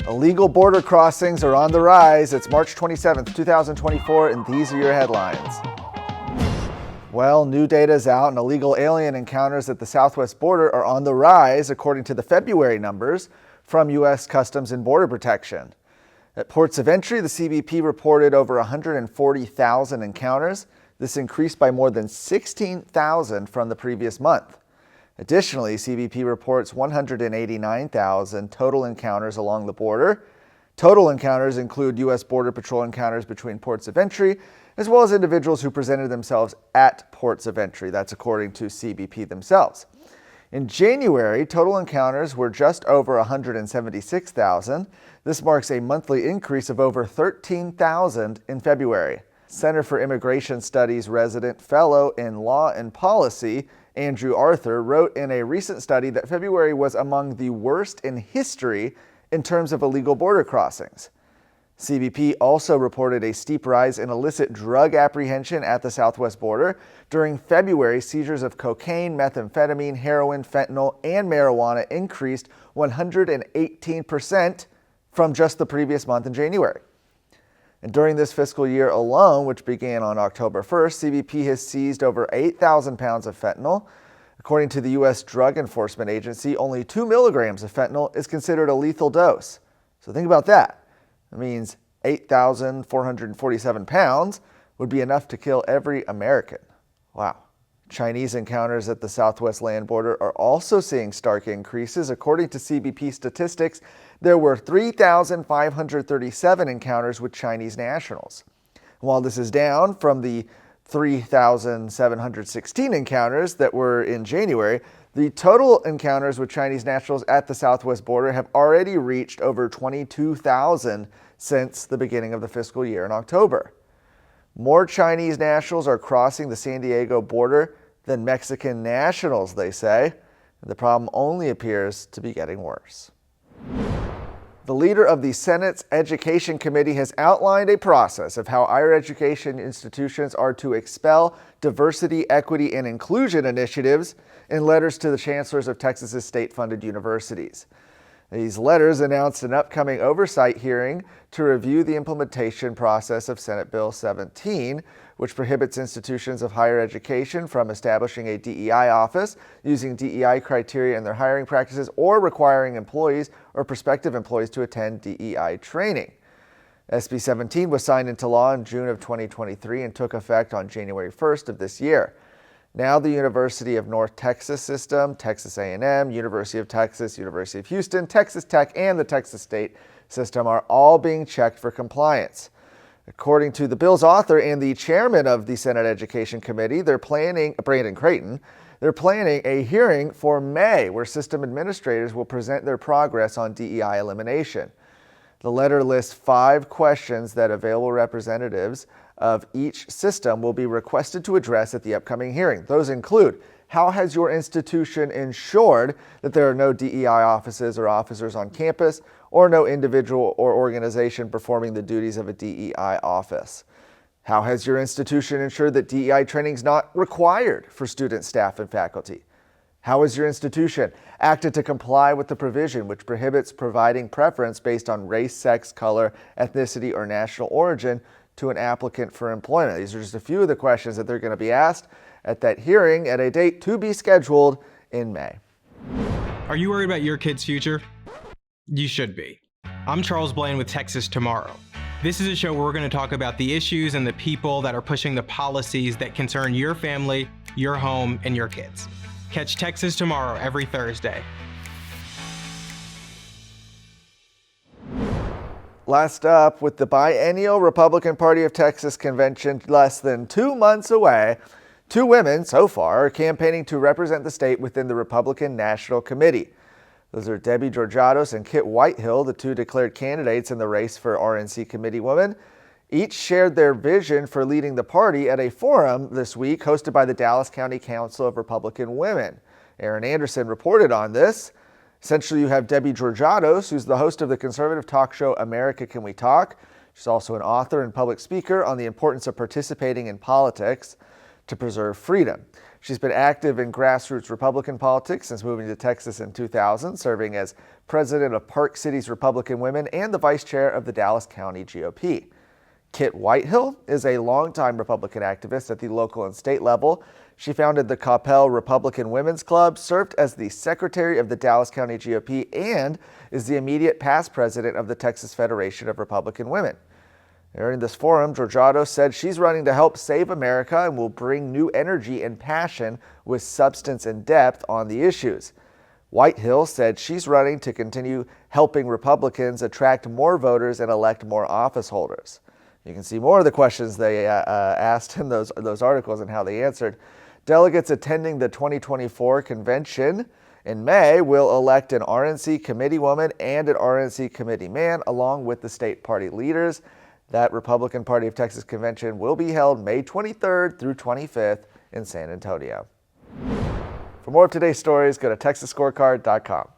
Illegal border crossings are on the rise. It's March 27th, 2024, and these are your headlines. Well, new data is out, and illegal alien encounters at the southwest border are on the rise, according to the February numbers from U.S. Customs and Border Protection. At ports of entry, the CBP reported over 140,000 encounters. This increased by more than 16,000 from the previous month. Additionally, CBP reports 189,000 total encounters along the border. Total encounters include U.S. Border Patrol encounters between ports of entry, as well as individuals who presented themselves at ports of entry. That's according to CBP themselves. In January, total encounters were just over 176,000. This marks a monthly increase of over 13,000 in February. Center for Immigration Studies resident fellow in law and policy, Andrew Arthur, wrote in a recent study that February was among the worst in history in terms of illegal border crossings. CBP also reported a steep rise in illicit drug apprehension at the southwest border. During February, seizures of cocaine, methamphetamine, heroin, fentanyl, and marijuana increased 118% from just the previous month in January. And during this fiscal year alone, which began on October 1st, CBP has seized over 8,000 pounds of fentanyl. According to the U.S. Drug Enforcement Agency, only 2 milligrams of fentanyl is considered a lethal dose. So think about that. It means 8,447 pounds would be enough to kill every American. Wow. Chinese encounters at the southwest land border are also seeing stark increases. According to CBP statistics, there were 3,537 encounters with Chinese nationals. While this is down from the 3,716 encounters that were in January, the total encounters with Chinese nationals at the southwest border have already reached over 22,000 since the beginning of the fiscal year in October. More Chinese nationals are crossing the San Diego border than Mexican nationals, they say. The problem only appears to be getting worse. The leader of the Senate's Education Committee has outlined a process of how higher education institutions are to expel diversity, equity, and inclusion initiatives in letters to the chancellors of Texas's state-funded universities. These letters announced an upcoming oversight hearing to review the implementation process of Senate Bill 17, which prohibits institutions of higher education from establishing a DEI office, using DEI criteria in their hiring practices, or requiring employees or prospective employees to attend DEI training. SB 17 was signed into law in June of 2023 and took effect on January 1st of this year. Now the University of North Texas System, Texas A&M, University of Texas, University of Houston, Texas Tech, and the Texas State System are all being checked for compliance. According to the bill's author and the chairman of the Senate Education Committee, Brandon Creighton, they're planning a hearing for May where system administrators will present their progress on DEI elimination. The letter lists 5 questions that available representatives of each system will be requested to address at the upcoming hearing. Those include: how has your institution ensured that there are no DEI offices or officers on campus, or no individual or organization performing the duties of a DEI office? How has your institution ensured that DEI training is not required for students, staff, and faculty? How has your institution acted to comply with the provision which prohibits providing preference based on race, sex, color, ethnicity, or national origin to an applicant for employment? These are just a few of the questions that they're going to be asked at that hearing at a date to be scheduled in May. Are you worried about your kid's future? You should be. I'm Charles Blaine with Texas Tomorrow. This is a show where we're going to talk about the issues and the people that are pushing the policies that concern your family, your home, and your kids. Catch Texas Tomorrow every Thursday. Last up, with the biennial Republican Party of Texas convention less than 2 months away, 2 women so far are campaigning to represent the state within the Republican National Committee. Those are Debbie Georgatos and Kit Whitehill, the 2 declared candidates in the race for RNC Committeewomen. Each shared their vision for leading the party at a forum this week hosted by the Dallas County Council of Republican Women. Aaron Anderson reported on this. Essentially, you have Debbie Georgatos, who's the host of the conservative talk show America Can We Talk. She's also an author and public speaker on the importance of participating in politics to preserve freedom. She's been active in grassroots Republican politics since moving to Texas in 2000, serving as president of Park City's Republican Women and the vice chair of the Dallas County GOP. Kit Whitehill is a longtime Republican activist at the local and state level. She founded the Coppell Republican Women's Club, served as the secretary of the Dallas County GOP, and is the immediate past president of the Texas Federation of Republican Women. During this forum, Georgiado said she's running to help save America and will bring new energy and passion with substance and depth on the issues. Whitehill said she's running to continue helping Republicans attract more voters and elect more office holders. You can see more of the questions they asked in those articles and how they answered. Delegates attending the 2024 convention in May will elect an RNC committeewoman and an RNC committeeman, along with the state party leaders. That Republican Party of Texas convention will be held May 23rd through 25th in San Antonio. For more of today's stories, go to texasscorecard.com.